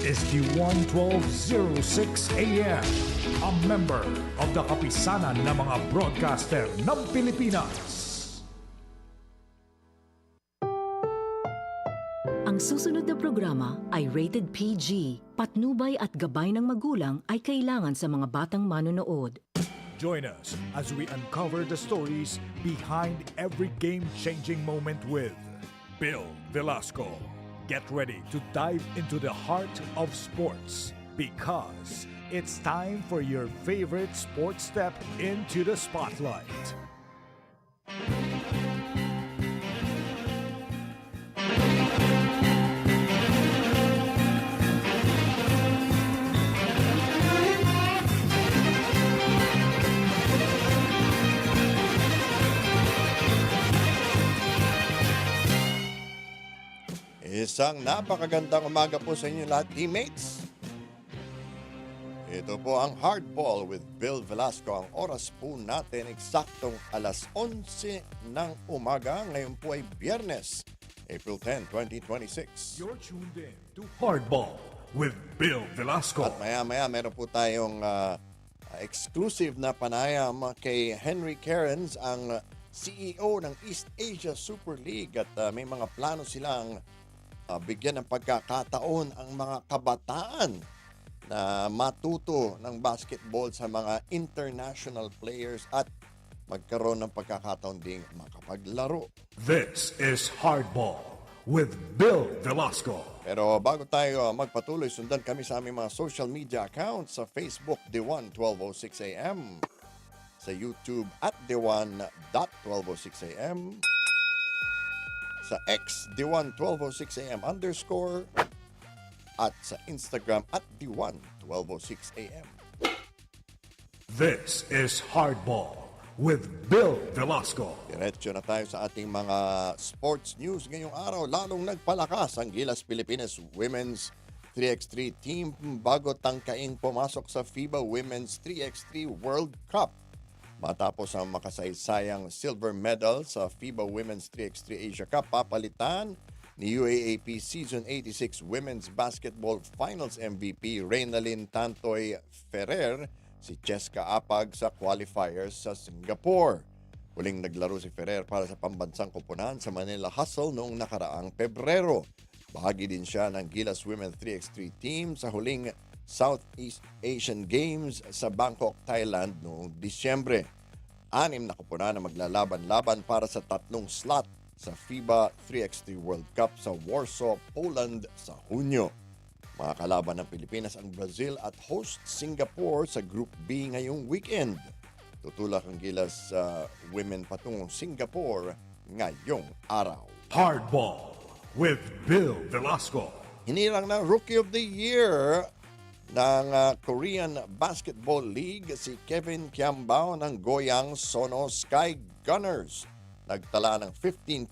is DWAN 1206 AM, a member of the kapisanan ng mga broadcaster ng Pilipinas. Ang susunod na programa ay rated PG. Patnubay at gabay ng magulang ay kailangan sa mga batang manonood. Join us as we uncover the stories behind every game-changing moment with Bill Velasco. Get ready to dive into the heart of sports because it's time for your favorite sports step into the spotlight. Isang napakagandang umaga po sa inyo lahat, teammates. Ito po ang Hardball with Bill Velasco. Ang oras po natin eksaktong alas 11 ng umaga. Ngayon po ay Biyernes, April 10, 2026. You're tuned in to Hardball with Bill Velasco. At maya-maya meron po tayong exclusive na panayam kay Henry Cairns, ang CEO ng East Asia Super League. At may mga plano silang bigyan ng pagkakataon ang mga kabataan na matuto ng basketball sa mga international players at magkaroon ng pagkakataon ding makapaglaro. This is Hardball with Bill Velasco. Pero bago tayo magpatuloy, sundan kami sa aming mga social media accounts sa Facebook, DWAN 1206 AM, sa YouTube at DWAN.1206am, sa X, DWAN 1206 AM _ at sa Instagram at DWAN 1206 AM. This is Hardball with Bill Velasco. Diretso na tayo sa ating mga sports news ngayong araw. Lalong nagpalakas ang Gilas Pilipinas Women's 3x3 team bago tangkaing pumasok sa FIBA Women's 3x3 World Cup. Matapos ang makasaysayang silver medal sa FIBA Women's 3x3 Asia Cup, papalitan ni UAAP Season 86 Women's Basketball Finals MVP Reynalyn Tantoy Ferrer si Cheska Apag sa qualifiers sa Singapore. Huling naglaro si Ferrer para sa pambansang koponan sa Manila Hustle noong nakaraang Pebrero. Bahagi din siya ng Gilas Women's 3x3 team sa huling Southeast Asian Games sa Bangkok, Thailand noong Disyembre. 6 na koponan na maglalaban-laban para sa 3 slot sa FIBA 3x3 World Cup sa Warsaw, Poland sa Hunyo. Mga kalaban ng Pilipinas ang Brazil at host Singapore sa Group B ngayong weekend. Tutulak ang Gilas women patungong Singapore ngayong araw. Hardball with Bill Velasco. Hinirang ng Rookie of the Year ng Korean Basketball League si Kevin Kiambao ng Goyang Sono Sky Gunners. Nagtala ng 15.3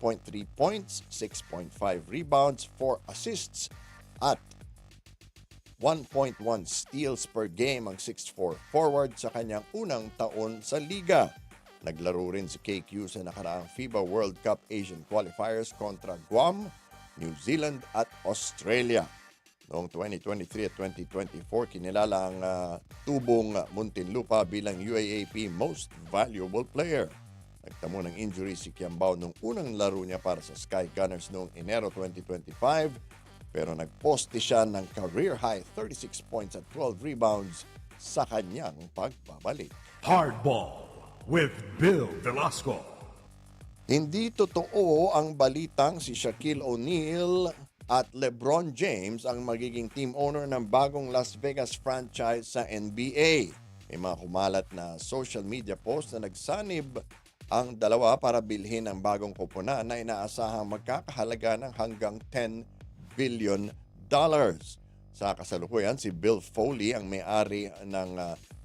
points, 6.5 rebounds, 4 assists at 1.1 steals per game ang 6'4 forward sa kanyang unang taon sa liga. Naglaro rin si KQ sa nakaraang FIBA World Cup Asian Qualifiers kontra Guam, New Zealand at Australia. Noong 2023 at 2024, kinilala ang Tubong Muntinlupa bilang UAAP Most Valuable Player. Nagtamo ng injury si Kiambao nung unang laro niya para sa Sky Gunners noong Enero 2025, pero nagposte siya ng career-high 36 points at 12 rebounds sa kanyang pagbabalik. Hardball with Bill Velasco. Hindi totoo ang balitang si Shaquille O'Neal at LeBron James ang magiging team owner ng bagong Las Vegas franchise sa NBA. May mga kumalat na social media post na nagsanib ang dalawa para bilhin ang bagong koponan na inaasahang magkakahalaga ng hanggang $10 billion. Sa kasalukuyan, si Bill Foley ang may-ari ng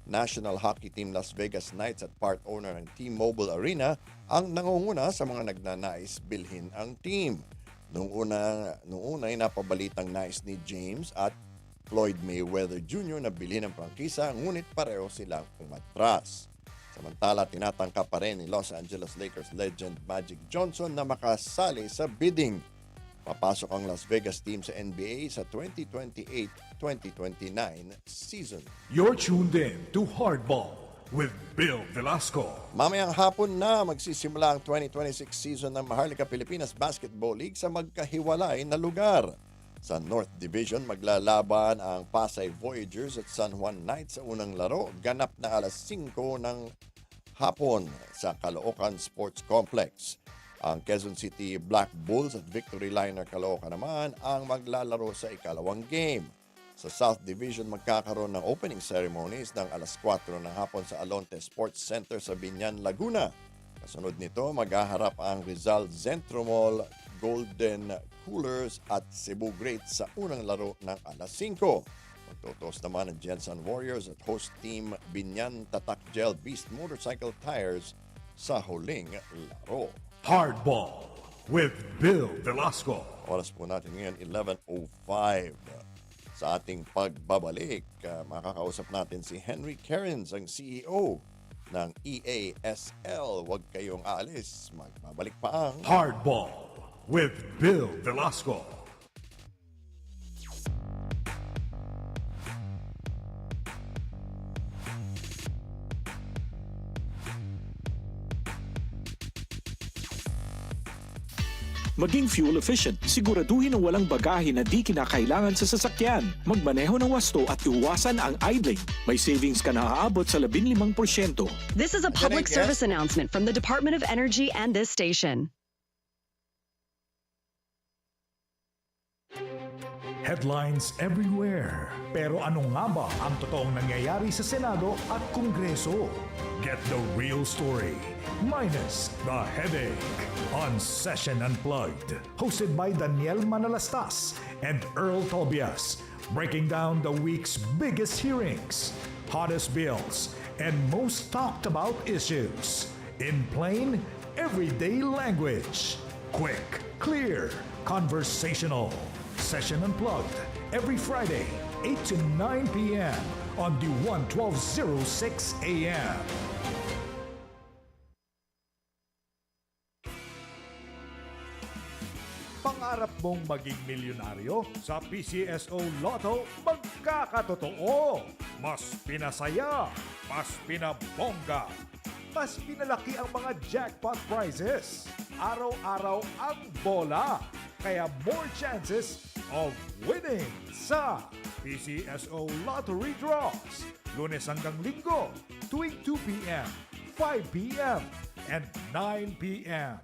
National Hockey Team Las Vegas Knights at part owner ng T-Mobile Arena ang nangunguna sa mga nagnanais bilhin ang team. Noong una ay napabalitang nais ni James at Floyd Mayweather Jr. na bilhin ang prangkisa, ngunit pareho silang umatras. Samantala, tinatangka pa rin ni Los Angeles Lakers legend Magic Johnson na makasali sa bidding Papasok ang Las Vegas team sa NBA sa 2028-2029 season. You're tuned in to Hardball with Bill Velasco. Mamayang hapon na magsisimula ang 2026 season ng Maharlika Pilipinas Basketball League sa magkahiwalay na lugar. Sa North Division, maglalaban ang Pasay Voyagers at San Juan Knights sa unang laro. Ganap na alas 5 ng hapon sa Caloocan Sports Complex. Ang Quezon City Black Bulls at Victory Liner Caloocan naman ang maglalaro sa ikalawang game. Sa South Division, magkakaroon ng opening ceremonies ng alas 4 ng hapon sa Alonte Sports Center sa Binyan, Laguna. Kasunod nito, maghaharap ang Rizal Zentro Mall, Golden Coolers at Cebu Greats sa unang laro ng alas 5. Magtutos naman ang Jensen Warriors at host team Binyan Tatak Gel Beast Motorcycle Tires sa huling laro. Hardball with Bill Velasco. Oras po natin ngayon, 11:05. Sa ating pagbabalik, makakausap natin si Henry Cairns, ang CEO ng EASL. Huwag kayong aalis, magbabalik pa ang Hardball with Bill Velasco. Maging fuel efficient, siguraduhin ang walang bagahe na di kinakailangan sa sasakyan. Magmaneho ng wasto at iwasan ang idling. May savings ka na aabot sa 15%. This is a public service announcement from the Department of Energy and this station. Headlines everywhere. Pero ano nga ba ang totoong nangyayari sa Senado at Kongreso? Get the real story, minus the headache. On Session Unplugged, hosted by Daniel Manalastas and Earl Tobias, breaking down the week's biggest hearings, hottest bills, and most talked about issues. In plain, everyday language. Quick, clear, conversational. Session Unplugged, every Friday, 8 to 9 p.m. on DWAN 1206 a.m. Pangarap mong maging milyonaryo? Sa PCSO Lotto, magkakatotoo. Mas pinasaya, mas pinabongga, mas pinalaki ang mga jackpot prizes. Araw-araw ang bola. Kaya more chances of winning sa PCSO Lottery Draws. Lunes hanggang Linggo, tuwing 2 p.m., 5 p.m., and 9 p.m.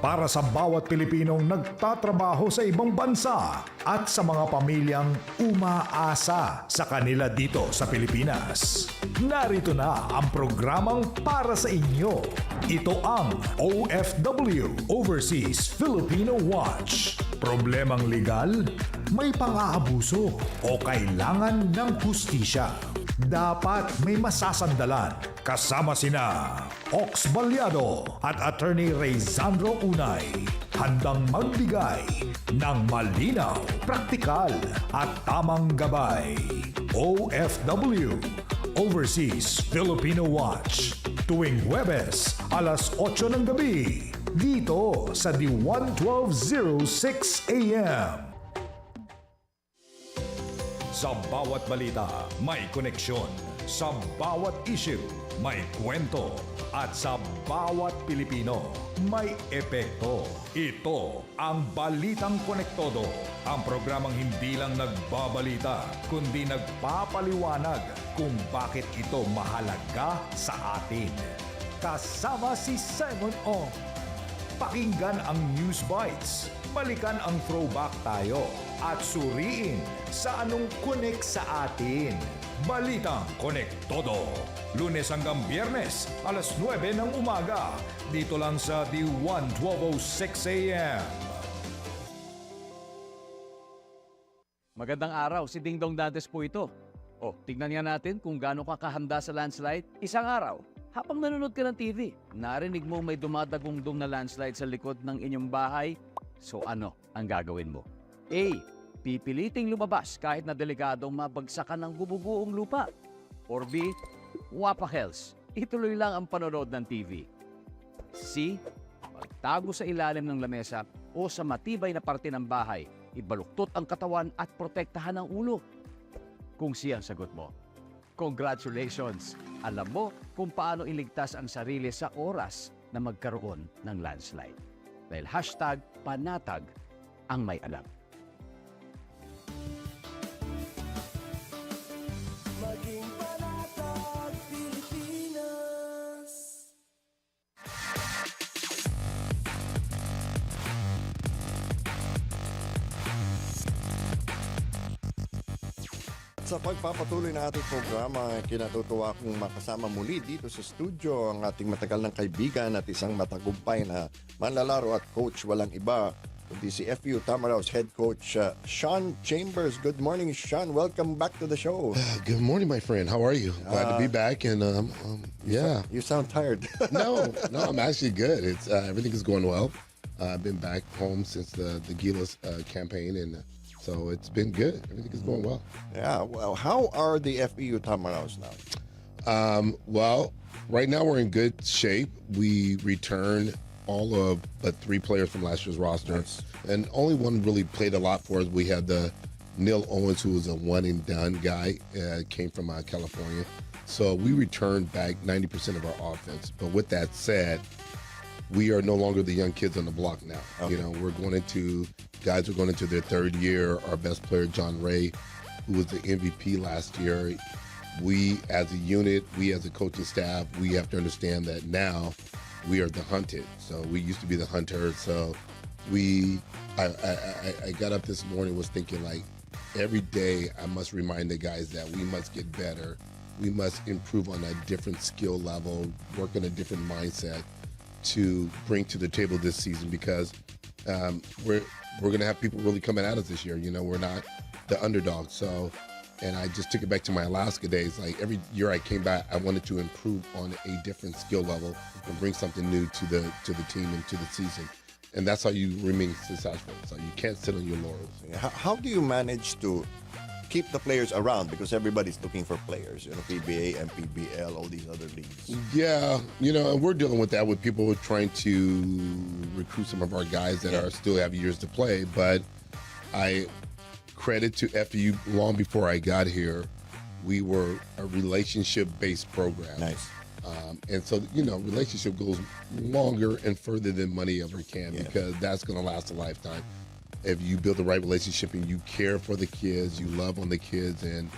Para sa bawat Pilipinong nagtatrabaho sa ibang bansa at sa mga pamilyang umaasa sa kanila dito sa Pilipinas. Narito na ang programang para sa inyo. Ito ang OFW, Overseas Filipino Watch. Problemang legal? May pang-aabuso o kailangan ng hustisya? Dapat may masasandalan. Kasama sina Ox Balyado at Attorney Rayzandro Unay. Handang magbigay ng malinaw, praktikal at tamang gabay. OFW, Overseas Filipino Watch. Tuwing Huwebes, alas 8 ng gabi. Dito sa DWAN 1206 AM. Sa bawat balita, may koneksyon. Sa bawat issue, may kwento. At sa bawat Pilipino, may epekto. Ito ang Balitang Konektodo. Ang programang hindi lang nagbabalita, kundi nagpapaliwanag kung bakit ito mahalaga sa atin. Kasama si Simon Ong. Pakinggan ang News Bites. Balikan ang throwback tayo at suriin sa anong connect sa atin. Balitang Konektodo. Lunes hanggang Biyernes, alas 9 ng umaga. Dito lang sa DWAN 1206 AM. Magandang araw, si Ding Dong Dantes po ito. O, tignan nga natin kung gaano ka kahanda sa landslide. Isang araw, habang nanonood ka ng TV, narinig mo may dumadagungdong na landslide sa likod ng inyong bahay. So ano ang gagawin mo? A. Pipiliting lumabas kahit na delikadong mabagsakan ng bububuong lupa. Or B. Wapakels, ituloy lang ang panonood ng TV. C. magtago sa ilalim ng lamesa o sa matibay na parte ng bahay, ibaluktot ang katawan at protektahan ang ulo. Kung siya ang sagot mo, congratulations! Alam mo kung paano iligtas ang sarili sa oras na magkaroon ng landslide. Dahil #panatag ang may alam. Maging panatag Pilipinas. Sa pagpapatuloy na ating programa, kinatutuwa kong makasama muli dito sa studio ang ating matagal ng kaibigan at isang matagumpay na manlalaro at coach walang iba, kundi si FU Tamaraos head coach Sean Chambers. Good morning, Sean. Welcome back to the show. Good morning, my friend. How are you? Glad to be back. And yeah, You sound tired. no, I'm actually good. It's everything is going well. I've been back home since the Gilas campaign, and so it's been good. Everything is going well. Yeah, well, how are the FEU Tamaraos now? Well, right now we're in good shape. We returned all of but 3 players from last year's roster, Nice. and only one really played a lot for us. We had the Neil Owens, who was a one and done guy, came from California. So we returned back 90% of our offense. But with that said, we are no longer the young kids on the block now. Okay. You know, guys are going into their 3rd year. Our best player, John Ray, who was the MVP last year. We as a unit, we as a coaching staff, we have to understand that now we are the hunted. So we used to be the hunter. So I got up this morning, was thinking like, every day I must remind the guys that we must get better. We must improve on a different skill level, work on a different mindset to bring to the table this season, because we're going to have people really coming at us this year. You know, we're not the underdog. So, and I just took it back to my Alaska days. Like every year I came back, I wanted to improve on a different skill level and bring something new to the team and to the season. And that's how you remain successful. So you can't sit on your laurels. How do you manage to keep the players around? Because everybody's looking for players, you know, PBA, MPBL, all these other leagues. Yeah, you know, and we're dealing with that with people who are trying to recruit some of our guys that are still have years to play. But I credit to FU, long before I got here, we were a relationship-based program. Nice. And so, you know, relationship goes longer and further than money ever can, Yes. because that's going to last a lifetime. If you build the right relationship and you care for the kids, you love on the kids, and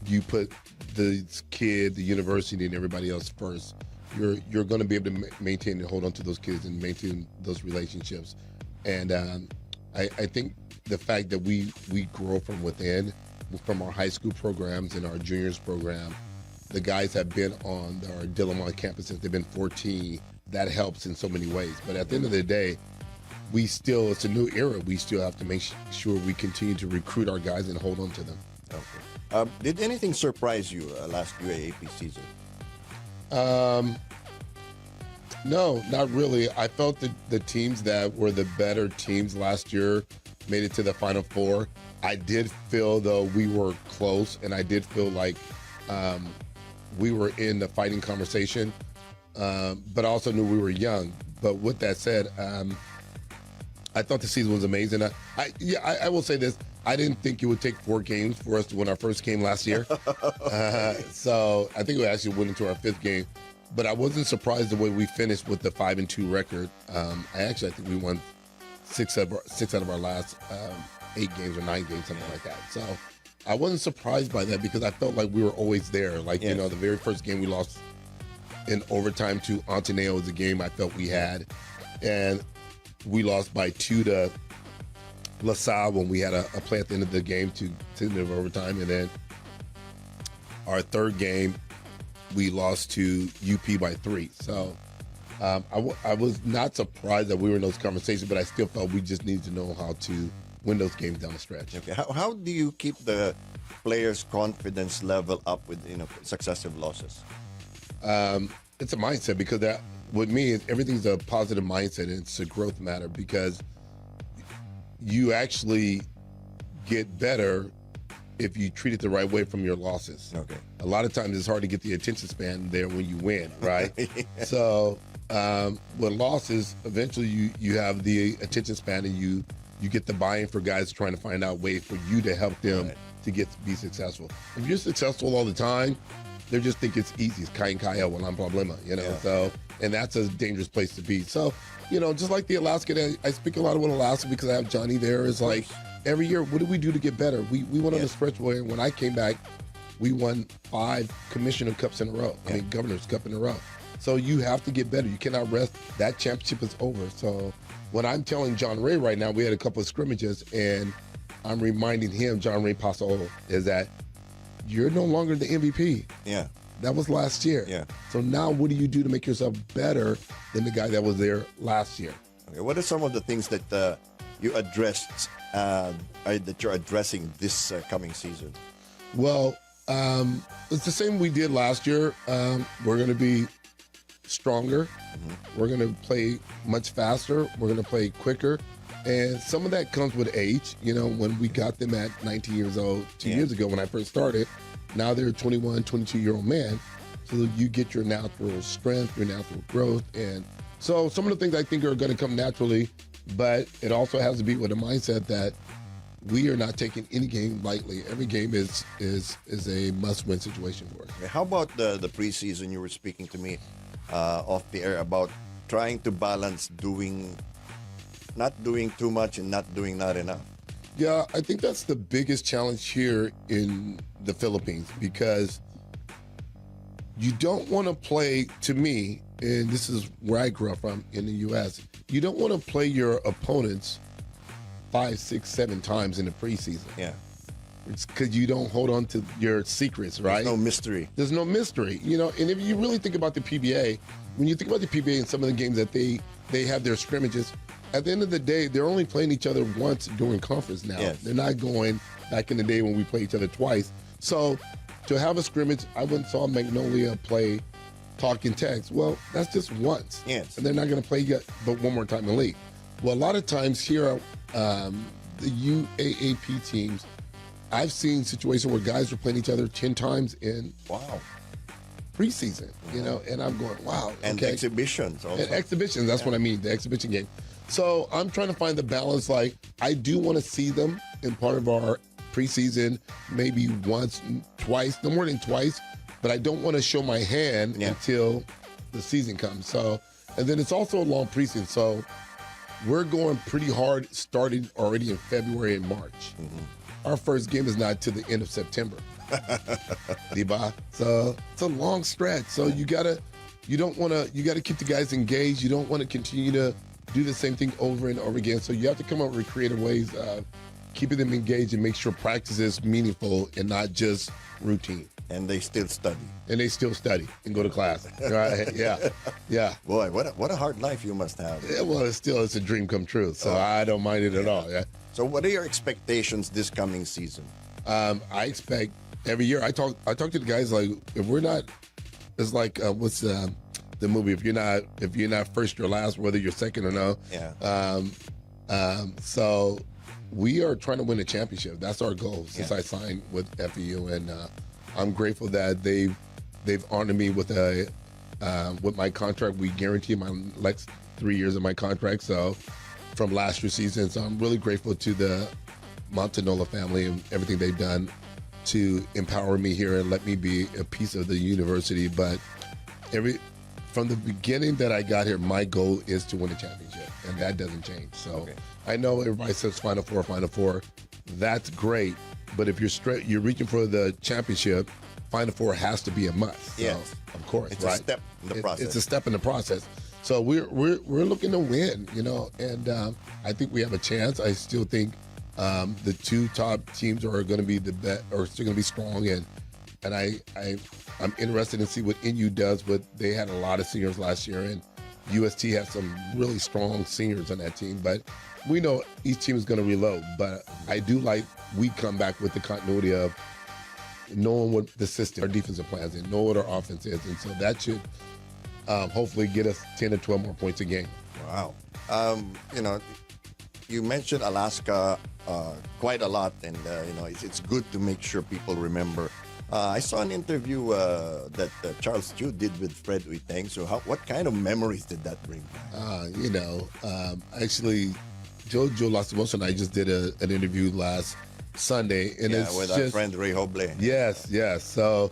you put the kid, the university, and everybody else first, you're going to be able to maintain and hold on to those kids and maintain those relationships. And I think the fact that we grow from within, from our high school programs and our juniors program, the guys have been on our DWAN campus since they've been 14. That helps in so many ways. But at the end of the day, it's a new era. We still have to make sure we continue to recruit our guys and hold on to them. Okay. Did anything surprise you last UAAP season? No, not really. I felt that the teams that were the better teams last year made it to the Final Four. I did feel, though, we were close, and I did feel like we were in the fighting conversation, but I also knew we were young. But with that said, I thought the season was amazing. I will say this. I didn't think it would take 4 games for us to win our first game last year. So I think we actually went into our 5th game. But I wasn't surprised the way we finished with the 5-2 record. I think we won 6 out of our last 8 games or 9 games, something like that. So I wasn't surprised by that, because I felt like we were always there. Like, you know, the very first game we lost in overtime to Antoneo was a game I felt we had. And we lost by 2 to La Salle when we had a play at the end of the game to end of overtime. And then our 3rd game, we lost to UP by 3. So I was not surprised that we were in those conversations, but I still felt we just needed to know how to win those games down the stretch. Okay. How do you keep the players' confidence level up with, you know, successive losses? It's a mindset, because that, with me, everything's a positive mindset, and it's a growth matter, because you actually get better if you treat it the right way from your losses. Okay. A lot of times it's hard to get the attention span there when you win, right? So what loss is eventually you have the attention span and you get the buy-in for guys trying to find out ways for you to help them to be successful. If you're successful all the time, they just think it's easy. It's kaya kaya, walang problema, you know. So, and that's a dangerous place to be. So, you know, just like the Alaska, I speak a lot about Alaska because I have Johnny there. Is like every year, what do we do to get better? We went on a stretch where when I came back, we won 5 Commissioner Cups in a row. I mean, Governor's Cup in a row. So you have to get better. You cannot rest. That championship is over. So when I'm telling John Ray right now, we had a couple of scrimmages, and I'm reminding him, John Ray Pasol, is that you're no longer the MVP. Yeah. That was last year. Yeah. So now what do you do to make yourself better than the guy that was there last year? Okay. What are some of the things that you addressed, that you're addressing this coming season? Well, it's the same we did last year. We're going to be stronger. We're going to play much faster. We're going to play quicker. And some of that comes with age. You know, when we got them at 19 years old 2 years ago when I first started, now they're a 21, 22-year-old man. So you get your natural strength, your natural growth. And so some of the things I think are going to come naturally, but it also has to be with a mindset that we are not taking any game lightly. Every game is a must-win situation for us. How about the preseason? You were speaking to me off the air about trying to balance not doing too much and not doing not enough. Yeah, I think that's the biggest challenge here in the Philippines because you don't want to play, to me, and this is where I grew up from in the U.S., you don't want to play your opponents 5, 6, 7 times in the preseason. Yeah. It's because you don't hold on to your secrets, right? There's no mystery. There's no mystery, you know. And if you really think about the PBA, when you think about the PBA and some of the games that they have their scrimmages, at the end of the day, they're only playing each other once during conference now. Yes. They're not going back in the day when we played each other twice. So to have a scrimmage, I went and saw Magnolia play Talking Text. Well, that's just once. Yes. And they're not going to play yet but one more time in the league. Well, a lot of times here, the UAAP teams, I've seen situations where guys are playing each other 10 times in preseason, you know, and I'm going, wow. And okay. exhibitions also. And exhibitions, that's what I mean, the exhibition game. So I'm trying to find the balance. Like, I do want to see them in part of our preseason, maybe once, twice, no more than twice, but I don't want to show my hand until the season comes. So, and then it's also a long preseason. So we're going pretty hard starting already in February and March. Our first game is not till the end of September. Diba? So it's a long stretch. So you gotta keep the guys engaged. You don't want to continue to do the same thing over and over again. So you have to come up with creative ways of keeping them engaged and make sure practice is meaningful and not just routine. And they still study. And they still study and go to class. Right? Yeah. Boy, what a hard life you must have. Yeah, well, it's a dream come true. So I don't mind it at all. Yeah. So what are your expectations this coming season? I expect every year. I talk to the guys like, if we're not, it's like what's the movie? If you're not first, you're last, whether you're second or no. Yeah. So we are trying to win a championship. That's our goal since I signed with FEU, and I'm grateful that they've honored me with my contract. We guarantee my next 3 years of my contract. So from last year's season, so I'm really grateful to the Montanola family and everything they've done to empower me here and let me be a piece of the university. But from the beginning that I got here, my goal is to win a championship, and that doesn't change. So I know everybody says Final Four. That's great, but if you're reaching for the championship, Final Four has to be a must. Yes, so, of course, it's right? a step in the process. It's a step in the process. So we're looking to win, you know, and I think we have a chance. I still think the 2 top teams are going to be the best, or still going to be strong, and I'm interested to see what NU does. They had a lot of seniors last year, and UST has some really strong seniors on that team. But we know each team is going to reload. But I do like we come back with the continuity of knowing what the system, our defensive plans, and know what our offense is, and so that should hopefully get us 10 or 12 more points a game. Wow. You know, you mentioned Alaska quite a lot, and you know, it's good to make sure people remember I saw an interview that Charles Chu did with Fred Uiteng. So what kind of memories did that bring back? Actually, Joe Lastimosa and I just did an interview last Sunday, and it's with just, our friend Ray Hoble. Yes. So,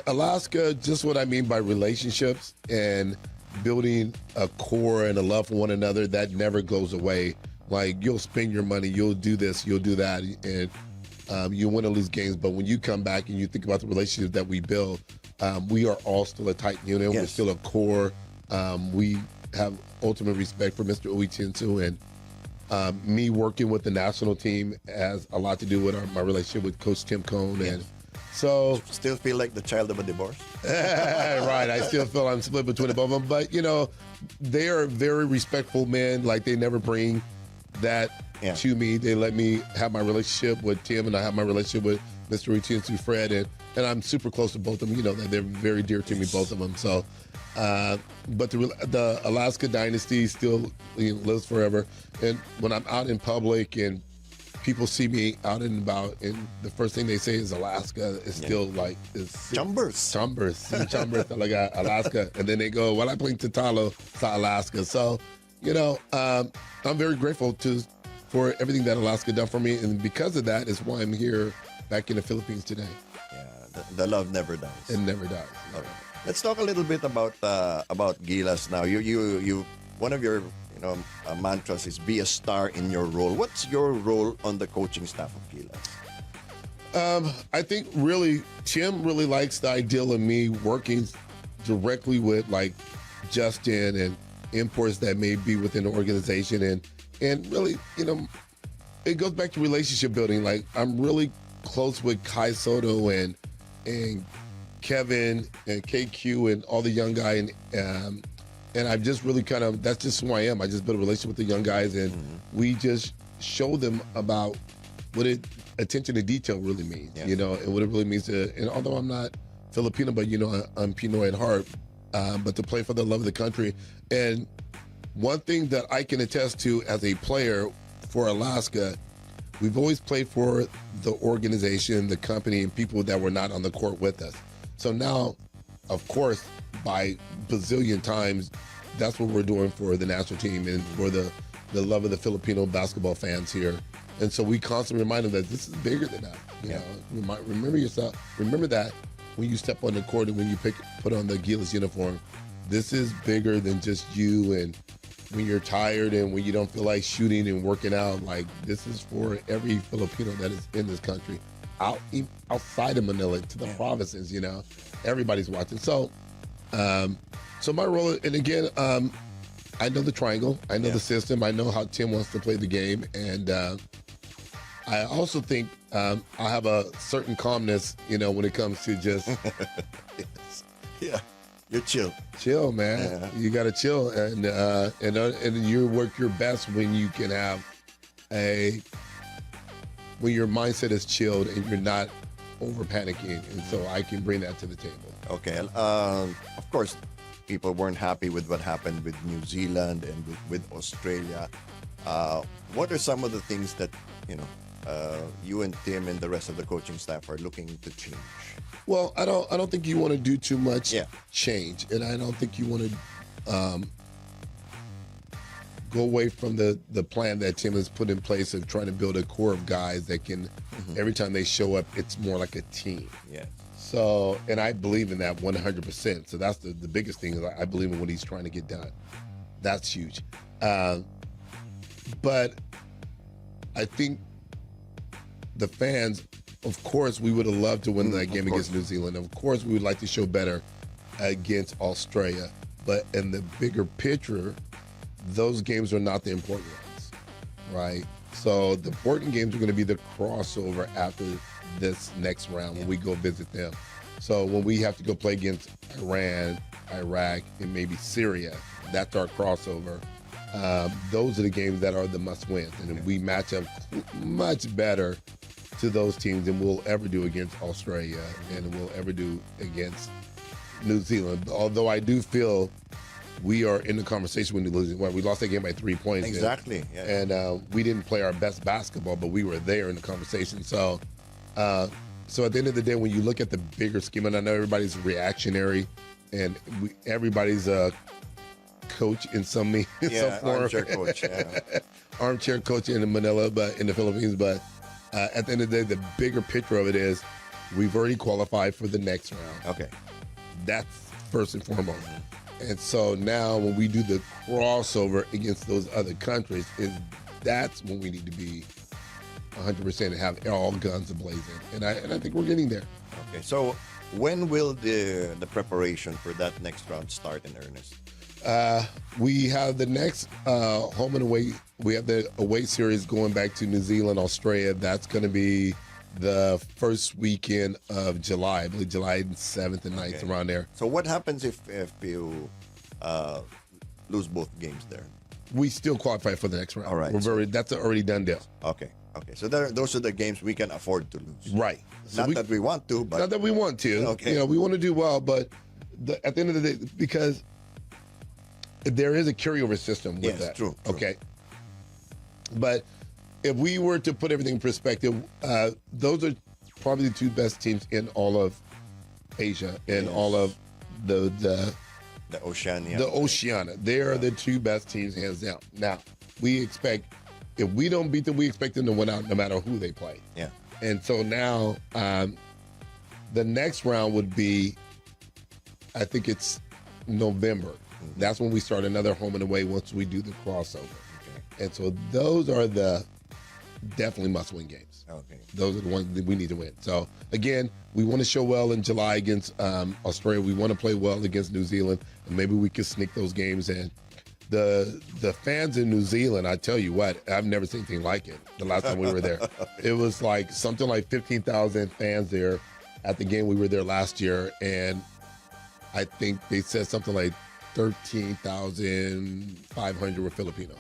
Alaska, just what I mean by relationships and building a core and a love for one another, that never goes away. Like, you'll spend your money, you'll do this, you'll do that, and you win or lose games. But when you come back and you think about the relationship that we build, we are all still a tight unit. Yes. We're still a core. We have ultimate respect for Mr. Uitensu, and me working with the national team has a lot to do with my relationship with Coach Tim Cone. Yes. And so, Still feel like the child of a divorce? right, I still feel I'm split between the both of them. But, they are very respectful men. Like, they never bring that to me. They let me have my relationship with Tim, and I have my relationship with Mr. Uitensu, Fred, and I'm super close to both of them. They're very dear to me, both of them. So, but the Alaska dynasty still lives forever. And when I'm out in public and people see me out and about, and the first thing they say is Alaska, it's still like it's Chambers, like Alaska, and then they go, "Well, I play Tatalo, sa Alaska." So, I'm very grateful for everything that Alaska done for me, and because of that is why I'm here back in the Philippines today. Yeah, the love never dies. It never dies. Okay. Let's talk a little bit about Gilas now. You one of your mantras is be a star in your role. What's your role on the coaching staff of Gilas? I think really Tim really likes the idea of me working directly with like Justin and imports that may be within the organization, and really, it goes back to relationship building. Like, I'm really close with Kai Soto and Kevin and KQ and all the young guys, and I've just really that's just who I am. I just built a relationship with the young guys, and we just show them about what attention to detail really means, and what it really means to, and although I'm not Filipino, but I'm Pinoy at heart, but to play for the love of the country. And one thing that I can attest to as a player for Alaska, we've always played for the organization, the company, and people that were not on the court with us. So now, of course, by bazillion times, that's what we're doing for the national team and for the love of the Filipino basketball fans here. And so we constantly remind them that this is bigger than that. Remember yourself. Remember that when you step on the court and when you put on the Gilas uniform, this is bigger than just you. And when you're tired and when you don't feel like shooting and working out, like, this is for every Filipino that is in this country, outside of Manila to the provinces. Everybody's watching. So, so my role, and again, I know the triangle, I know the system, I know how Tim wants to play the game, and I also think I have a certain calmness, when it comes to just You're chill, man. You gotta chill, and you work your best when you can have when your mindset is chilled and you're not over panicking, and so I can bring that to the table. Okay. Of course, people weren't happy with what happened with New Zealand and with Australia. What are some of the things that you and Tim and the rest of the coaching staff are looking to change? Well, I don't think you want to do too much change, and I don't think you want to go away from the plan that Tim has put in place of trying to build a core of guys that can, every time they show up, it's more like a team. Yeah. So, and I believe in that 100%. So that's the biggest thing. Is I believe in what he's trying to get done. That's huge. But I think the fans, of course, we would have loved to win that game against New Zealand. Of course, we would like to show better against Australia. But in the bigger picture, those games are not the important ones, right? So the important games are going to be the crossover after this next round when we go visit them. So when we have to go play against Iran, Iraq, and maybe Syria, that's our crossover. Those are the games that are the must-wins, and we match up much better to those teams than we'll ever do against Australia and we'll ever do against New Zealand. Although I do feel we are in the conversation when we lose. Well, we lost that game by 3 points. Exactly. And we didn't play our best basketball, but we were there in the conversation. So So at the end of the day, when you look at the bigger scheme, and I know everybody's reactionary, and everybody's a coach in some form. Armchair coach. Yeah. Armchair coach in Manila, but in the Philippines. But at the end of the day, the bigger picture of it is we've already qualified for the next round. Okay. That's first and foremost. And so now when we do the crossover against those other countries, that's when we need to be 100% and have all guns ablazing. And I think we're getting there. Okay. So when will the preparation for that next round start in earnest? We have the next home and away. We have the away series going back to New Zealand, Australia. That's going to be the first weekend of July. I believe July 7th and 9th, around there. So what happens if you lose both games there? We still qualify for the next round. All right. That's an already done deal. Okay. So those are the games we can afford to lose. Right. So Not that we want to, but not that we want to. Okay. We want to do well, but at the end of the day, because there is a carryover system with Yes, that. true. Okay. But if we were to put everything in perspective, those are probably the two best teams in all of Asia and all of the Oceania. The Oceania. They are the two best teams, hands down. Now, if we don't beat them, we expect them to win out no matter who they play. Yeah. And so now, the next round would be, I think it's November. Mm-hmm. That's when we start another home and away once we do the crossover. Okay. And so those are the definitely must-win games. Okay. Those are the ones that we need to win. So, again, we want to show well in July against Australia. We want to play well against New Zealand, and maybe we can sneak those games in. The fans in New Zealand, I tell you what, I've never seen anything like it the last time we were there. It was like something like 15,000 fans there at the game we were there last year, and I think they said something like 13,500 were Filipinos.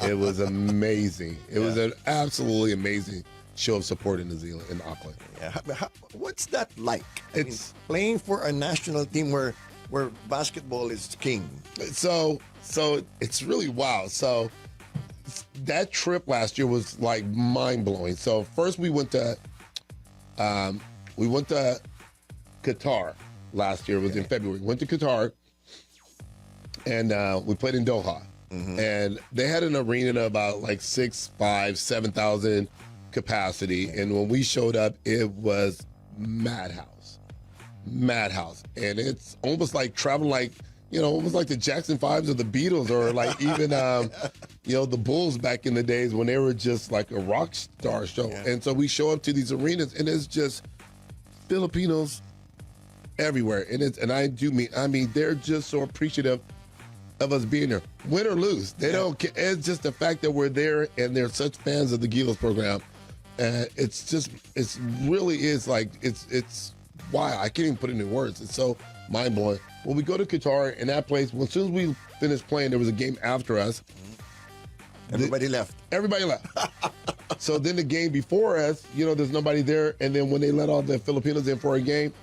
It was amazing. It was an absolutely amazing show of support in New Zealand, in Auckland. Yeah. What's that like? I mean, It's playing for a national team where basketball is king. so it's really wild. So that trip last year was like mind blowing. So first we went to Qatar last year. It was in February. Went to Qatar, and we played in Doha. Mm-hmm. And they had an arena about like 7,000 capacity. And when we showed up, it was madhouse. And it's almost like traveling like, almost like the Jackson 5s or the Beatles, or like even, the Bulls back in the days when they were just like a rock star show. Yeah. And so we show up to these arenas and it's just Filipinos everywhere. And they're just so appreciative of us being there, win or lose. They don't care. It's just the fact that we're there and they're such fans of the Gilas program. It's wow. I can't even put it into words. It's so mind blowing. When we go to Qatar and that place, as soon as we finished playing, there was a game after us. Everybody left. So then the game before us, there's nobody there. And then when they let all the Filipinos in for a game,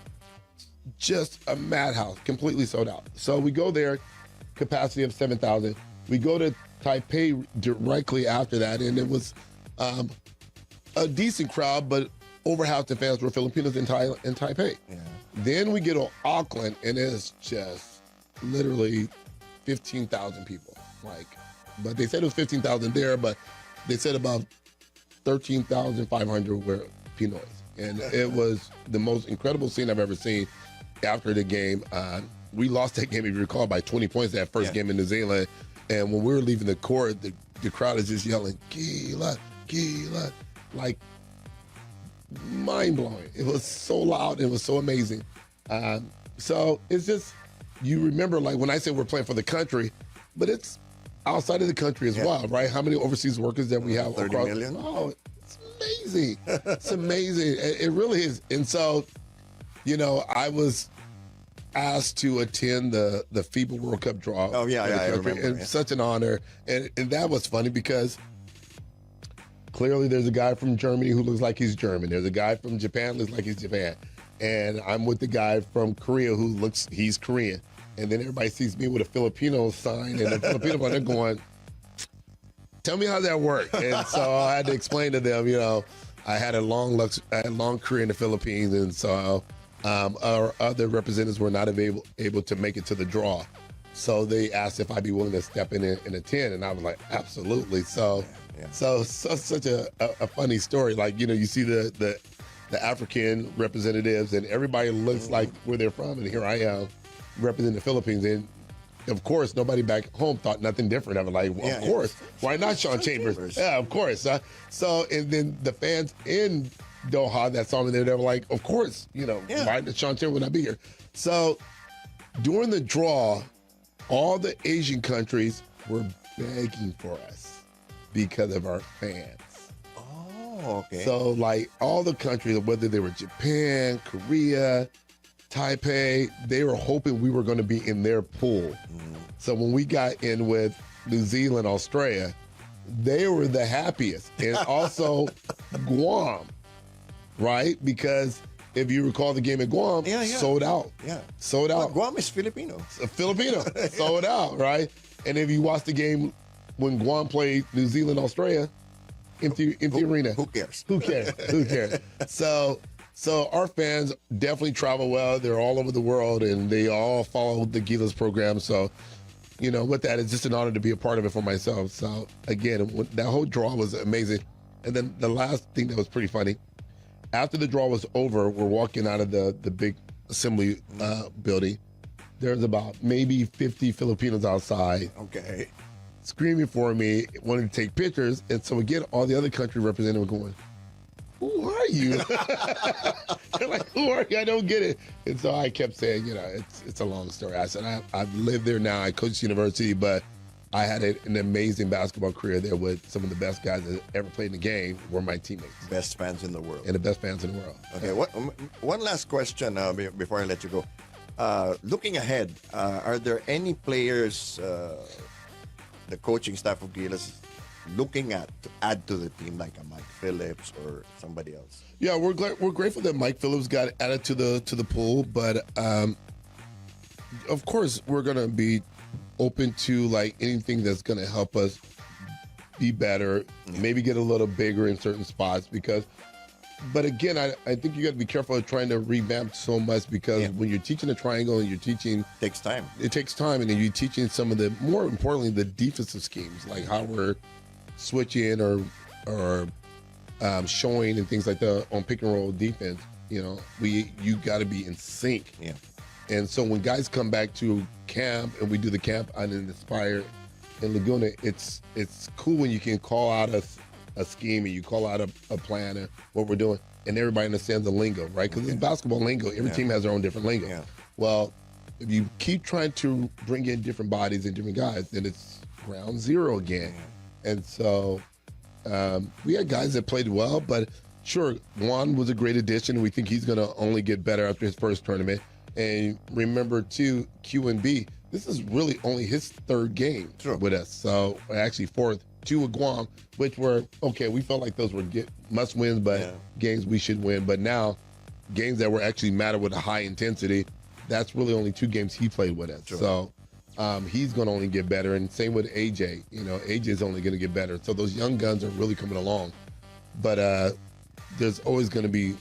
just a madhouse, completely sold out. So we go there, capacity of 7,000. We go to Taipei directly after that, and it was a decent crowd, but over half the fans were Filipinos in Taipei. Yeah. Then we get to Auckland, and it's just literally 15,000 people. But they said it was 15,000 there, but they said about 13,500 were Pinoys. And it was the most incredible scene I've ever seen after the game. We lost that game, if you recall, by 20 points that first game in New Zealand. And when we were leaving the court, the crowd is just yelling, Gila, Gila, like mind-blowing. It was so loud. It was so amazing. So it's just, you remember, like when I say we're playing for the country, but it's outside of the country as well, right? How many overseas workers that we have 30 across? million? Oh, it's amazing. It's amazing. It really is. And so, I was asked to attend the FIBA World Cup draw. Oh, yeah, I remember. And such an honor. And that was funny because clearly there's a guy from Germany who looks like he's German. There's a guy from Japan who looks like he's Japan. And I'm with the guy from Korea who looks, he's Korean. And then everybody sees me with a Filipino sign and a Filipino one. They're going, tell me how that worked. And so I had to explain to them, I had a long career in the Philippines, and so our other representatives were not able to make it to the draw. So they asked if I'd be willing to step in and attend, and I was like, absolutely. So such a funny story. Like, you know, you see the African representatives, and everybody looks like where they're from, and here I am representing the Philippines, and of course, nobody back home thought nothing different. I was like, well, of course. Why not Sean Chambers? Yeah, of course. So, and then the fans in Doha that saw me there, they were like, of course, you know, why did Sean Chambers not be here? So during the draw, all the Asian countries were begging for us because of our fans. Oh, okay. So like all the countries, whether they were Japan, Korea, Taipei, they were hoping we were going to be in their pool. So when we got in with New Zealand, Australia, they were the happiest. And also Guam, right? Because if you recall the game at Guam, sold out. Yeah. Sold out. Well, Guam is Filipino. Filipino. Sold out, right? And if you watch the game when Guam played New Zealand, Australia, empty arena. Who cares? Who cares? Who cares? So our fans definitely travel well. They're all over the world, and they all follow the Gilas program. So, you know, with that, it's just an honor to be a part of it for myself. So, again, that whole draw was amazing. And then the last thing that was pretty funny, after the draw was over, we're walking out of the big assembly building. There's about maybe 50 Filipinos outside. Okay. Screaming for me, wanting to take pictures. And so, again, all the other country representatives were going, who are you? They're like, who are you? I don't get it. And so I kept saying, you know, it's a long story. I said, I've lived there now. I coached university, but I had an amazing basketball career there with some of the best guys that ever played in the game were my teammates. Best fans in the world. And the best fans in the world. Okay, one last question before I let you go. Looking ahead, are there any players, the coaching staff of Gilas, looking at to add to the team, like a Mike Phillips or somebody else? Yeah, we're grateful that Mike Phillips got added to the pool, but of course we're gonna be open to like anything that's gonna help us be better, maybe get a little bigger in certain spots. But again, I think you got to be careful of trying to revamp so much, because when you're teaching a triangle and you're teaching, takes time. It takes time, and then you're teaching some of the, more importantly, the defensive schemes, like how we're switching or showing and things like that on pick and roll defense. You know, you got to be in sync. Yeah. And so when guys come back to camp and we do the camp on an Inspire in Laguna, it's cool when you can call out a scheme and you call out a plan of what we're doing, and everybody understands the lingo, right? Because it's basketball lingo. Every team has their own different lingo. Yeah. Well, if you keep trying to bring in different bodies and different guys, then it's ground zero again. And so we had guys that played well, but sure, Juan was a great addition. We think he's going to only get better after his first tournament. And remember, too, QNB, this is really only his third game with us. So actually fourth, 2 with Guam, which were, okay, we felt like those were must wins, but games we should win. But now, games that were actually matter with a high intensity, that's really only 2 games he played with us. So he's going to only get better. And same with AJ. You know, AJ is only going to get better. So those young guns are really coming along. But there's always going to be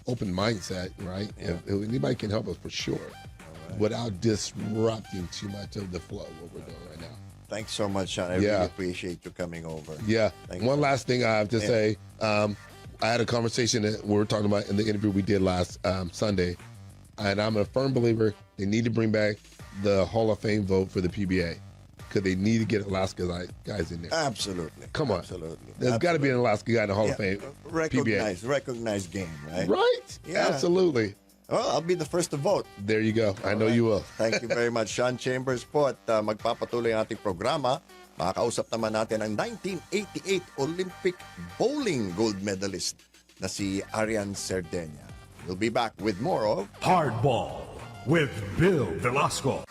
open mindset, right? If anybody can help us, for sure, without disrupting too much of the flow, what we're doing right now. Thanks so much, Sean. I really appreciate you coming over. Yeah. One last thing I have to say. I had a conversation that we were talking about in the interview we did last Sunday, and I'm a firm believer they need to bring back the Hall of Fame vote for the PBA, because they need to get Alaska guys in there. Absolutely. Come on. Absolutely. There's got to be an Alaska guy in the Hall of Fame. Recognized game, right? Right? Yeah. Absolutely. Well, I'll be the first to vote. There you go. I know you will. Thank you very much, Sean Chambers po. At magpapatuloy ang ating programa. Makakausap naman natin ang 1988 Olympic bowling gold medalist na si Arian Cerdena. We'll be back with more of Hardball with Bill Velasco.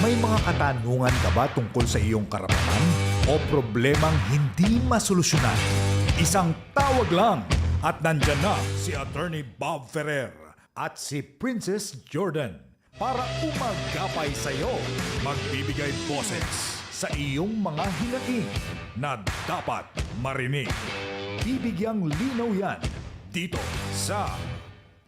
May mga katanungan ka ba tungkol sa iyong karapatan o problemang hindi masolusyonan? Isang tawag lang, At nandyan na si Attorney Bob Ferrer at si Princess Jordan para umagapay sa'yo. Magbibigay boses sa iyong mga hinaing na dapat marinig. Bibigyang linaw yan dito sa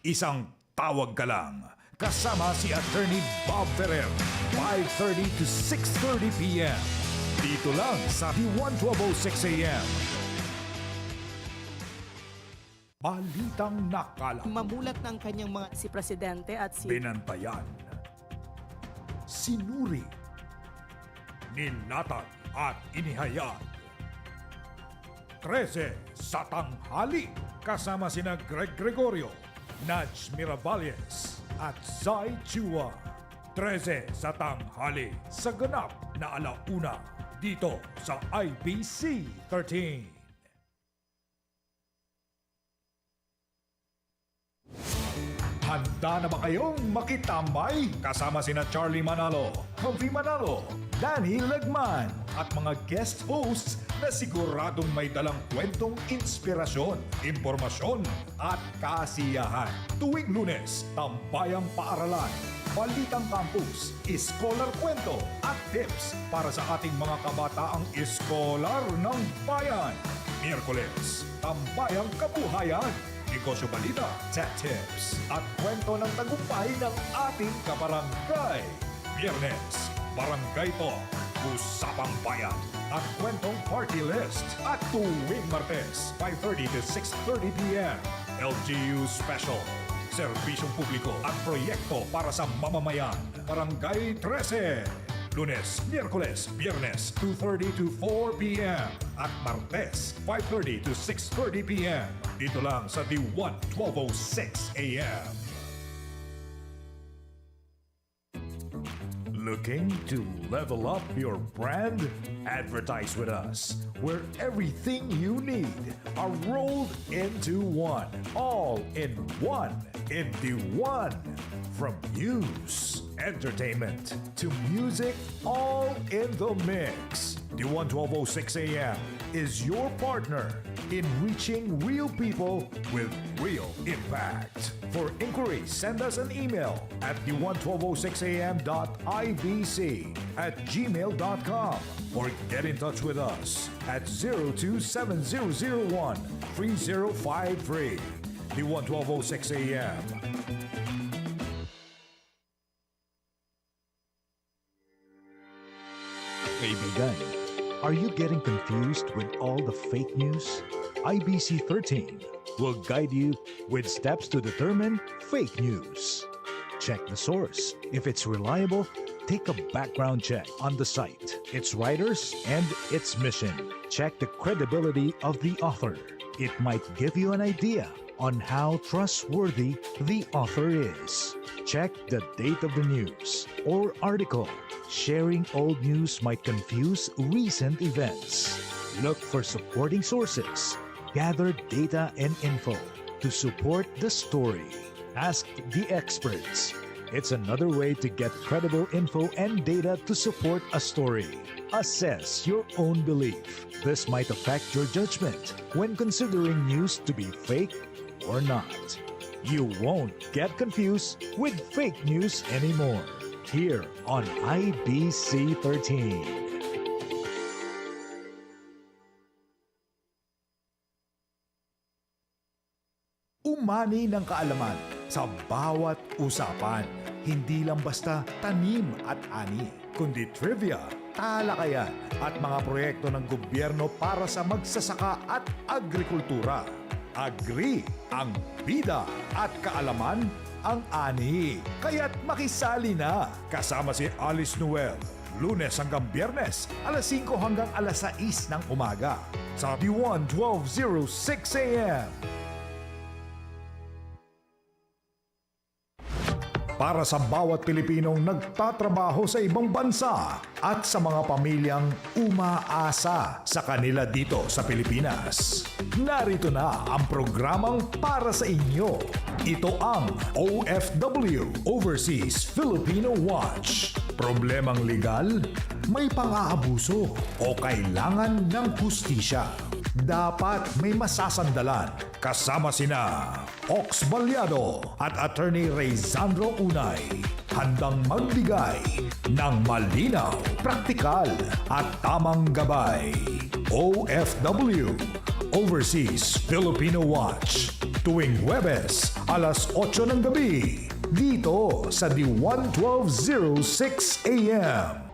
Isang Tawag Ka Lang. Kasama si Attorney Bob Ferrer, 5:30 to 6:30 p.m. Dito lang sa DWAN 1206 a.m. Balitang nakala. Mamulat ng kanyang mga si Presidente at si... Binantayan. Sinuri. Nilatag at inihayag. 13 sa tanghali. Kasama sina Greg Gregorio, Naj Miravalles at Zai Chua. 13 sa tanghali sa ganap na alauna dito sa IBC 13. Handa na ba kayong makitambay? Kasama sina Charlie Manalo, Humphrey Manalo, Danny Lagman at mga guest hosts na siguradong may dalang kwentong inspirasyon, impormasyon at kasiyahan. Tuwing Lunes, tambayang paaralan, balitang campus, scholar kwento at tips para sa ating mga kabataang iskolar ng bayan. Miyerkules, tambayang kabuhayan, negosyo balita, tech tips, at kwento ng tagumpay ng ating kabarangay. Biyernes, Barangay Talk, Usapang Bayan, at kwentong party list. At tuwing Martes, 5:30 to 6:30 p.m. LGU Special, serbisyong publiko at proyekto para sa mamamayan. Barangay 13. Lunes, Miyerkules, Biyernes, 2:30 to 4 p.m. At Martes, 5:30 to 6:30 p.m. Dito lang sa DWAN 1206 a.m. Looking to level up your brand? Advertise with us, where everything you need are rolled into one. All in one. In DWAN. From news, entertainment, to music, all in the mix. DWAN 1206 a.m. is your partner in reaching real people with real impact. For inquiries, send us an email at d11206am.ibc@gmail.com or get in touch with us at 02700013053. D1 1206 AM. Kaibigan, are you getting confused with all the fake news? IBC 13 will guide you with steps to determine fake news. Check the source. If it's reliable, take a background check on the site, its writers, and its mission. Check the credibility of the author. It might give you an idea on how trustworthy the author is. Check the date of the news or article. Sharing old news might confuse recent events. Look for supporting sources. Gather data and info to support the story. Ask the experts. It's another way to get credible info and data to support a story. Assess your own belief. This might affect your judgment when considering news to be fake or not. You won't get confused with fake news anymore. Here on IBC 13. Umani ng kaalaman sa bawat usapan. Hindi lang basta tanim at ani, kundi trivia, talakayan at mga proyekto ng gobyerno para sa magsasaka at agrikultura. Agri ang bida at kaalaman ang ani. Kaya't makisali na. Kasama si Alice Noel. Lunes hanggang Biyernes, alas 5 hanggang alas 6 ng umaga. Sa D1 1206 AM. Para sa bawat Pilipinong nagtatrabaho sa ibang bansa at sa mga pamilyang umaasa sa kanila dito sa Pilipinas. Narito na ang programang para sa inyo. Ito ang OFW, Overseas Filipino Watch. Problemang legal? May pang-aabuso o kailangan ng hustisya? dapat may masasandalan. Kasama sina Ox Balyado at Attorney Rayzandro Unay. Handang magbigay ng malinaw, praktikal at tamang gabay. OFW, Overseas Filipino Watch. Tuwing Huwebes, alas 8 ng gabi. Dito sa DWAN 1206 AM.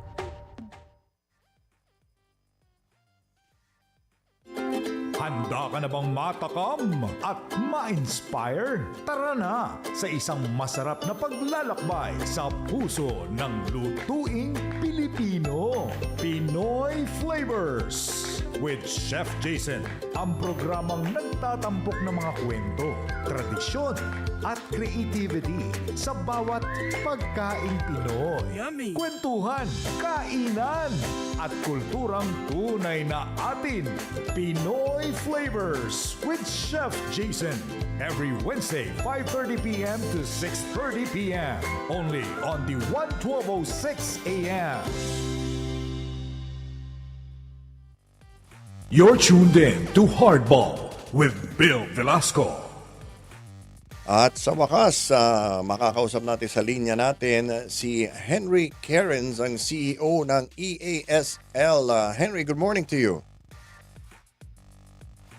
Handa ka na bang matakam at ma-inspire? Tara na sa isang masarap na paglalakbay sa puso ng lutuing Pilipino. Pinoy Flavors with Chef Jason. Ang programang nagtatampok ng mga kwento, tradisyon at creativity sa bawat pagkaing Pinoy. Yummy! Kwentuhan, kainan at kulturang tunay na atin. Pinoy Flavors with Chef Jason. Every Wednesday, 5:30 p.m. to 6:30 p.m. Only on the 1206 AM. You're tuned in to Hardball with Bill Velasco. At sa wakas, makakausap natin sa linya natin si Henry Cairns, ang CEO ng EASL. Henry, good morning to you.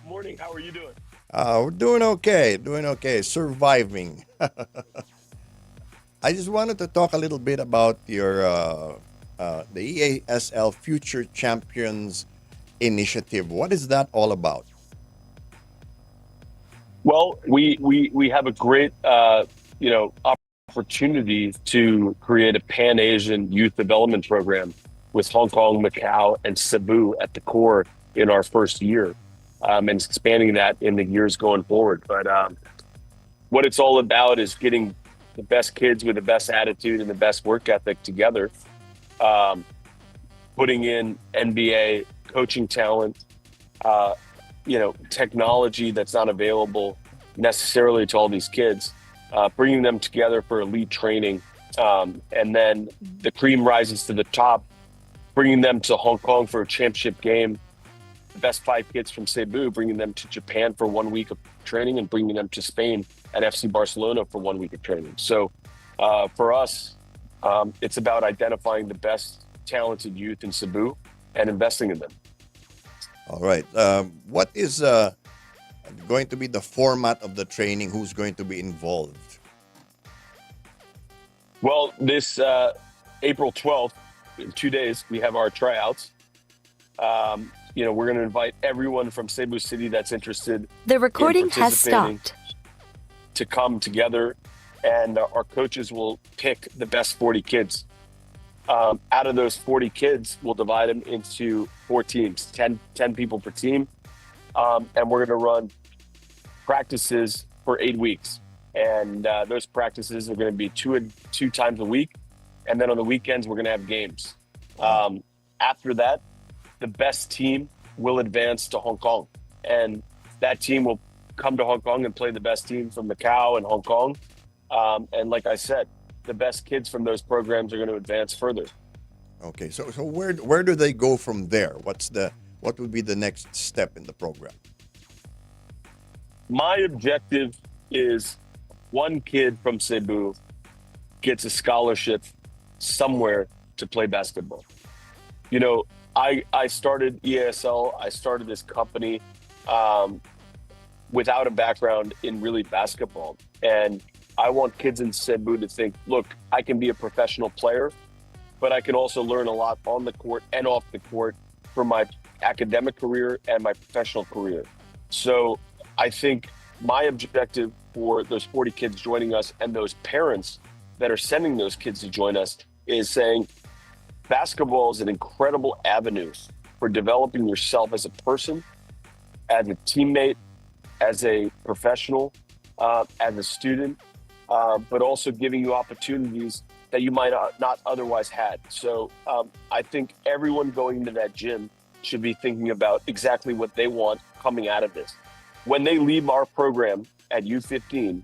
Morning. How are you doing? We're doing okay, surviving. I just wanted to talk a little bit about your the EASL Future Champions Initiative. What is that all about? Well, we have a great opportunity to create a Pan-Asian youth development program with Hong Kong, Macau, and Cebu at the core in our first year, and expanding that in the years going forward. But what it's all about is getting the best kids with the best attitude and the best work ethic together, putting in NBA coaching talent, technology that's not available necessarily to all these kids, bringing them together for elite training, and then the cream rises to the top, bringing them to Hong Kong for a championship game, the best 5 kids from Cebu, bringing them to Japan for 1 week of training, and bringing them to Spain at FC Barcelona for 1 week of training. So for us, it's about identifying the best talented youth in Cebu and investing in them. All right. What is going to be the format of the training? Who's going to be involved? Well, this April 12th, in 2 days, we have our tryouts. We're going to invite everyone from Cebu City that's interested. The recording in has participating stopped. To come together, and our coaches will pick the best 40 kids. Out of those 40 kids, we'll divide them into 4 teams, 10 people per team. And we're going to run practices for 8 weeks. And those practices are going to be two times a week. And then on the weekends, we're going to have games. After that, the best team will advance to Hong Kong. And that team will come to Hong Kong and play the best team from Macau and Hong Kong. And like I said, the best kids from those programs are going to advance further. Okay, so where do they go from there? What would be the next step in the program? My objective is 1 kid from Cebu gets a scholarship somewhere to play basketball. I started EASL. I started this company without a background in really basketball. And I want kids in Cebu to think, look, I can be a professional player, but I can also learn a lot on the court and off the court for my academic career and my professional career. So I think my objective for those 40 kids joining us and those parents that are sending those kids to join us is saying basketball is an incredible avenue for developing yourself as a person, as a teammate, as a professional, as a student, but also giving you opportunities that you might not otherwise had. So I think everyone going into that gym should be thinking about exactly what they want coming out of this. When they leave our program at U15,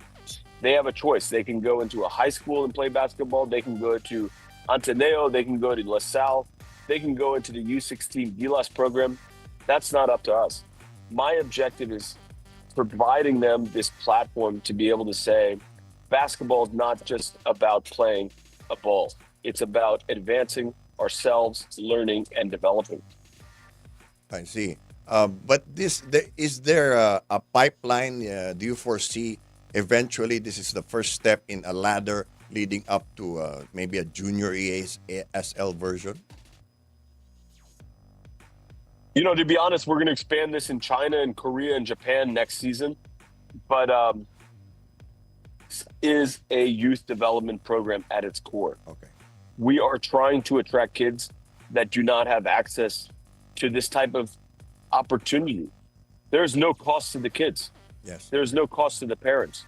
they have a choice. They can go into a high school and play basketball. They can go to Ateneo. They can go to La Salle. They can go into the U16 Gilas program. That's not up to us. my objective is providing them this platform to be able to say, basketball is not just about playing a ball. It's about advancing ourselves, learning, and developing. I see. But is there a pipeline? Do you foresee eventually this is the first step in a ladder leading up to maybe a junior EASL version? You know, to be honest, we're going to expand this in China and Korea and Japan next season. But this is a youth development program at its core. Okay. We are trying to attract kids that do not have access to this type of opportunity. There's no cost to the kids. Yes. There's no cost to the parents.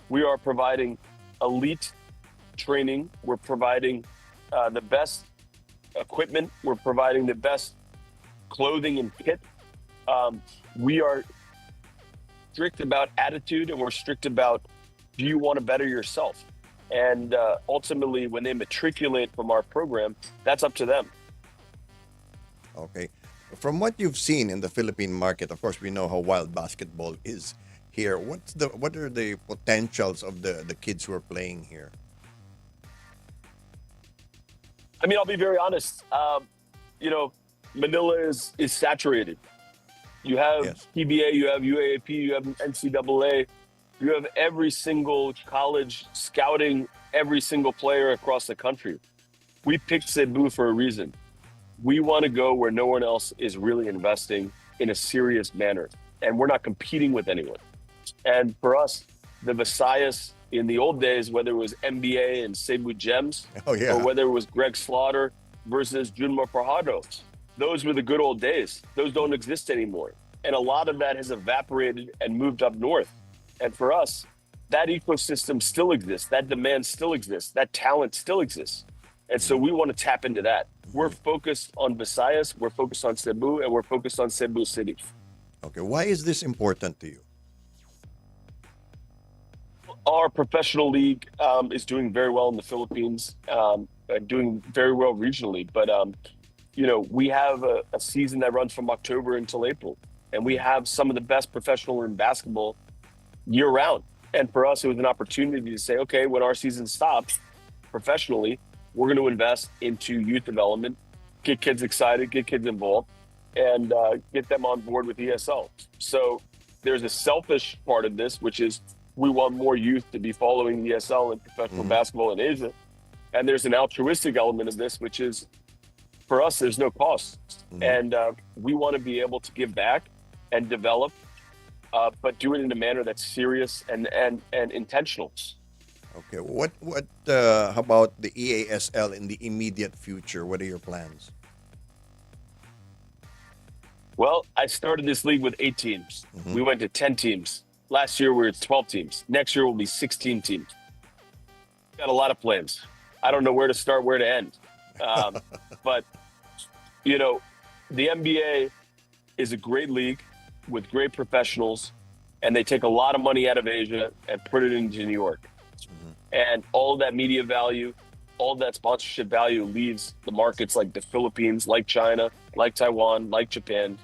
We are providing elite training. We're providing the best equipment. We're providing the best clothing and kit. We are strict about attitude, and we're strict about, do you want to better yourself? And ultimately, when they matriculate from our program, that's up to them. Okay. From what you've seen in the Philippine market, of course, we know how wild basketball is here. What are the potentials of the kids who are playing here? I mean, I'll be very honest. You know, Manila is saturated. You have Yes. PBA, you have UAAP, you have NCAA, you have every single college scouting every single player across the country. We picked Cebu for a reason. We want to go where no one else is really investing in a serious manner, and we're not competing with anyone. And for us, the Visayas in the old days, whether it was NBA and Cebu Gems, Oh, yeah. or whether it was Greg Slaughter versus Junmar Fajardo, those were the good old days. Those don't exist anymore. And a lot of that has evaporated and moved up north. And for us, that ecosystem still exists. That demand still exists. That talent still exists. And so we want to tap into that. We're focused on Visayas, we're focused on Cebu, and we're focused on Cebu City. Okay. Why is this important to you? Our professional league is doing very well in the Philippines, doing very well regionally. But, you know, we have a season that runs from October until April. And we have some of the best professional in basketball year round. And for us, it was an opportunity to say, okay, when our season stops professionally, we're going to invest into youth development, get kids excited, get kids involved, and get them on board with ESL. So there's a selfish part of this, which is we want more youth to be following ESL and professional basketball in Asia. And there's an altruistic element of this, which is, for us, there's no cost. And we want to be able to give back and develop, but do it in a manner that's serious and intentional. Okay. How about the EASL in the immediate future? What are your plans? Well, I started this league with 8 teams. We went to 10 teams. Last year, we were 12 teams. Next year, we'll be 16 teams. Got a lot of plans. I don't know where to start, where to end. But, you know, the NBA is a great league with great professionals, and they take a lot of money out of Asia and put it into New York. And all of that media value, all of that sponsorship value leaves the markets like the Philippines, like China, like Taiwan, like Japan.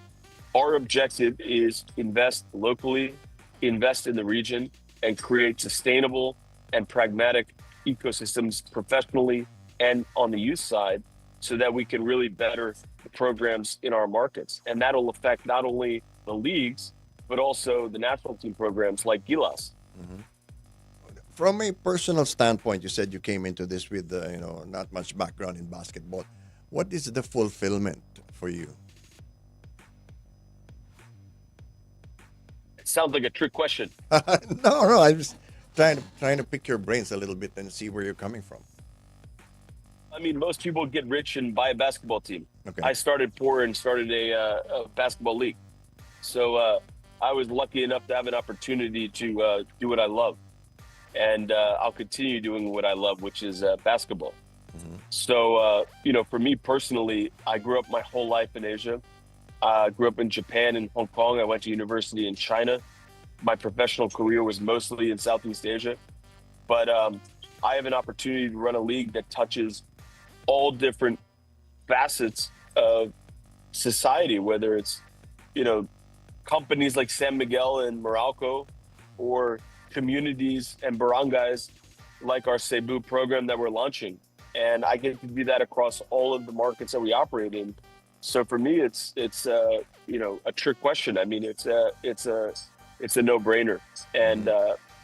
Our objective is invest locally, invest in the region, and create sustainable and pragmatic ecosystems professionally and on the youth side so that we can really better the programs in our markets. And that'll affect not only the leagues, but also the national team programs like Gilas. From a personal standpoint, you said you came into this with not much background in basketball. What is the fulfillment for you? It sounds like a trick question. No, I'm just trying to pick your brains a little bit and see where you're coming from. I mean, most people get rich and buy a basketball team. Okay. I started poor and started a basketball league. So I was lucky enough to have an opportunity to do what I love. And I'll continue doing what I love, which is basketball. So, for me personally, I grew up my whole life in Asia. I grew up in Japan and Hong Kong. I went to university in China. My professional career was mostly in Southeast Asia. But I have an opportunity to run a league that touches all different facets of society, whether it's, companies like San Miguel and Meralco, or communities and barangays like our Cebu program that we're launching. And I get to do that across all of the markets that we operate in. So for me, it's a trick question. I mean, it's a no-brainer, and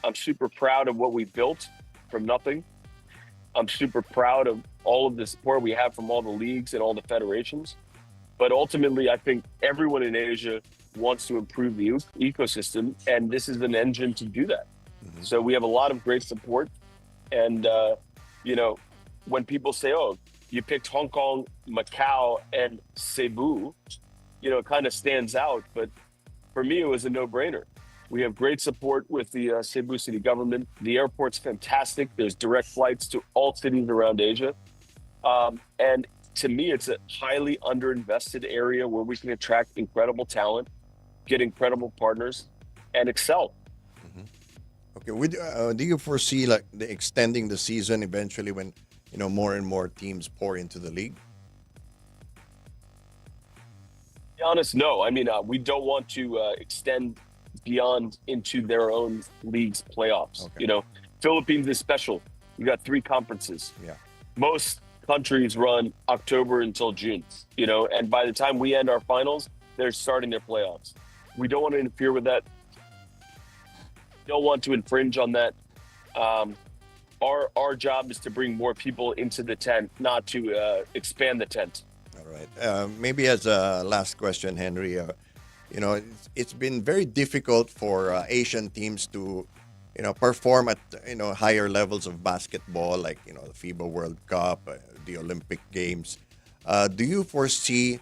I'm super proud of what we built from nothing. I'm super proud of all of the support we have from all the leagues and all the federations. But ultimately, I think everyone in Asia wants to improve the ecosystem, and this is an engine to do that. So we have a lot of great support, and when people say, "Oh, you picked Hong Kong, Macau, and Cebu," it kind of stands out. But for me, it was a no-brainer. We have great support with the Cebu city government. The airport's fantastic. There's direct flights to all cities around Asia. And to me, it's a highly underinvested area where we can attract incredible talent, get incredible partners, and excel. Okay, do you foresee like the extending the season eventually when more and more teams pour into the league? To be honest, no. I mean, we don't want to extend beyond into their own league's playoffs. Okay. Philippines is special. You got 3 conferences. Yeah. Most countries run October until June, and by the time we end our finals, they're starting their playoffs. We don't want to interfere with that. Don't want to infringe on that. Our job is to bring more people into the tent, not to expand the tent. All right. Maybe as a last question, Henry, it's been very difficult for Asian teams to, perform at, higher levels of basketball, like, the FIBA World Cup, the Olympic Games. Do you foresee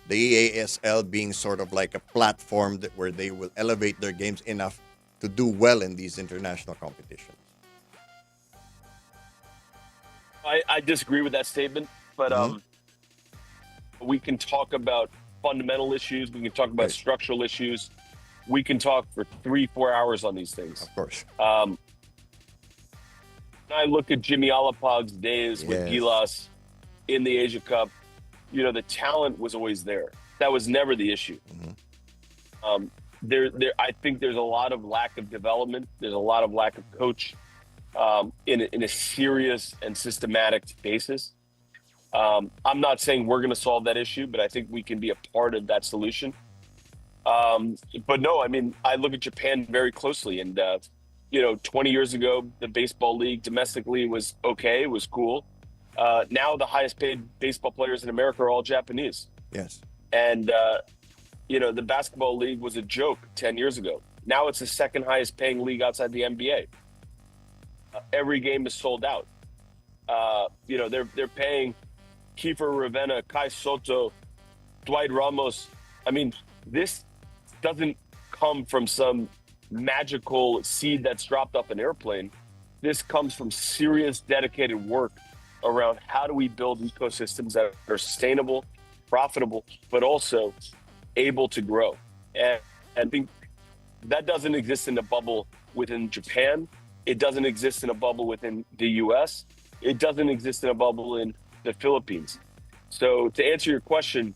the EASL being sort of like a platform where they will elevate their games enough to do well in these international competitions? I disagree with that statement, but we can talk about fundamental issues. We can talk about structural issues. We can talk for 3-4 hours on these things. Of course. I look at Jimmy Alapag's days with Gilas in the Asia Cup. The talent was always there. That was never the issue. I think there's a lot of lack of development. There's a lot of lack of coach in a serious and systematic basis. I'm not saying we're going to solve that issue, but I think we can be a part of that solution. But no, I mean, I look at Japan very closely, and 20 years ago, the baseball league domestically was okay, it was cool. Now the highest paid baseball players in America are all Japanese. Yes. And the basketball league was a joke 10 years ago. Now it's the second highest paying league outside the NBA. Every game is sold out. They're paying Kiefer Ravenna, Kai Soto, Dwight Ramos. I mean, this doesn't come from some magical seed that's dropped off an airplane. This comes from serious, dedicated work around how do we build ecosystems that are sustainable, profitable, but also able to grow. And I think that doesn't exist in a bubble within Japan. It doesn't exist in a bubble within the US. It doesn't exist in a bubble in the Philippines. So to answer your question,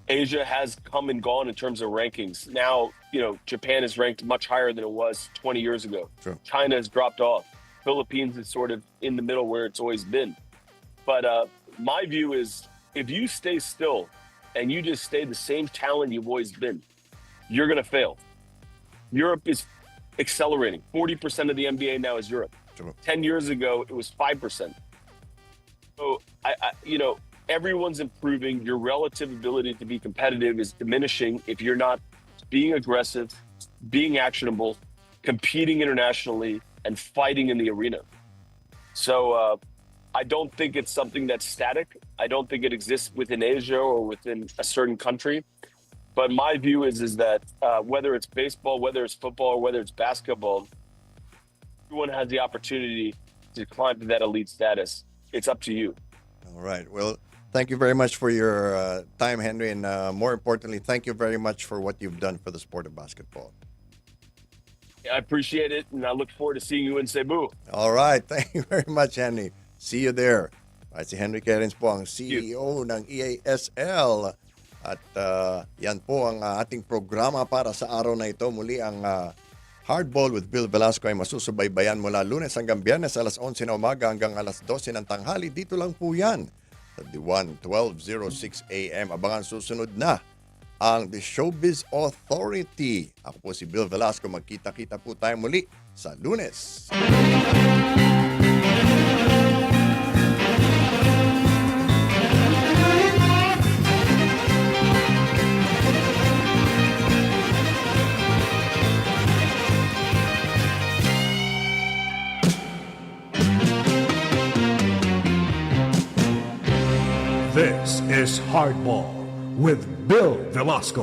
Asia has come and gone in terms of rankings. Now, Japan is ranked much higher than it was 20 years ago. True. China has dropped off. Philippines is sort of in the middle where it's always been. But my view is if you stay still and you just stay the same talent you've always been, you're going to fail. Europe is accelerating. 40% of the NBA now is Europe. True. 10 years ago, it was 5%. So, everyone's improving. Your relative ability to be competitive is diminishing if you're not being aggressive, being actionable, competing internationally, and fighting in the arena. So I don't think it's something that's static. I don't think it exists within Asia or within a certain country. But my view is that whether it's baseball, whether it's football, or whether it's basketball, everyone has the opportunity to climb to that elite status. It's up to you. All right. Well, thank you very much for your time, Henry. And more importantly, thank you very much for what you've done for the sport of basketball. I appreciate it, and I look forward to seeing you in Cebu. All right. Thank you very much, Henry. See you there. Right, si Henry Kerens po ang CEO ng EASL. At yan po ang ating programa para sa araw na ito. Muli ang Hardball with Bill Velasco ay masusubaybayan mula Lunes hanggang Biyernes alas 11 na umaga hanggang alas 12 ng tanghali. Dito lang po yan sa DWAN 1206 AM. Abangan susunod na ang The Showbiz Authority. Ako po si Bill Velasco. Magkita-kita po tayo muli sa Lunes. This is Hardball with Bill Velasco.